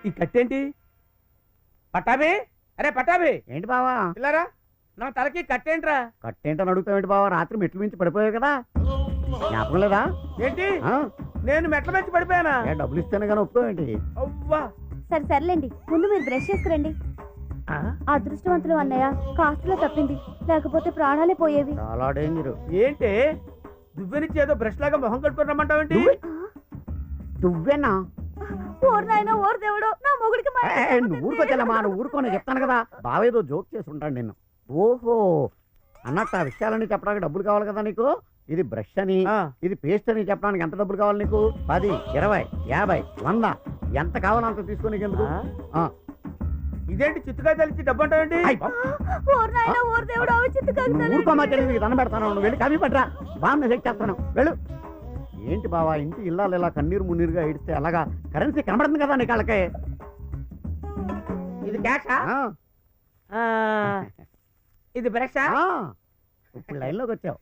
ఈ కట్టేంటి? పట్టాభి, అరే పట్టాభి, ఏంటి బావా? ఇలారా. నా తలకి కట్టేంట్రా? కట్టేంటని అడుగుతావేంటి బావా? రాత్రి మెట్లు మించి పడిపోయావు కదా, జ్ఞాపకం లేదా? ఏంటి, నేను మెట్ల మంచి పడిపోయానా? డబ్బులు ఇస్తేనే కానీ ఒప్పుకోవేంటి? అవ్వా. సరే సర్లేండి, ముందు మీరు బ్రష్ చేసుకురండి. అదృష్టవంతులు అన్నయ్య, కాస్ట్లో తప్పింది, లేకపోతే ప్రాణాలే పోయేవి. చాలా డేంజర్. ఏంటి దువ్వెనిచ్చి ఏదో బ్రష్ లాగా మొహం కట్టుకుని రమ్మంటావేంటి? నువ్వేనా? ఓరు నాయనా, ఓరు దేవుడు, నా మొగుడికి నువ్వు ఊరుకోవచ్చమ్మా, నువ్వు ఊరుకోని చెప్తాను కదా. బావేదో జోక్ చేసి ఉంటాడు నిన్ను. ఓహో అన్నట్టు ఆ విషయాలన్నీ చెప్పడానికి డబ్బులు కావాలి కదా నీకు. ఇది బ్రష్ అని, ఇది పేస్ట్ అని చెప్పడానికి ఎంత డబ్బులు కావాలి నీకు? 10, 20, 50, 100 ఎంత కావాలంత తీసుకుని ఎందుకు? ఇదేంటి చిత్తుగా తెలిసి డబ్బు అంటావేంటి? ఊరుకోమా, తెలియదు దండం పెడతాను. నువ్వు వెళ్ళి కవి పట్టరా, బాగా చెక్ చేస్తాను, వెళ్ళు. ఏంటి బావా, ఇంటి ఇల్లాలు ఇలా కన్నీరు మున్నీరుగా ఇడితే అలాగా? కరెన్సీ కనబడుతుంది కదా నీ కళ్ళకే. ఇది క్యాషా? ఇది బ్రషా? ఇప్పుడు లైన్లోకి వచ్చావు.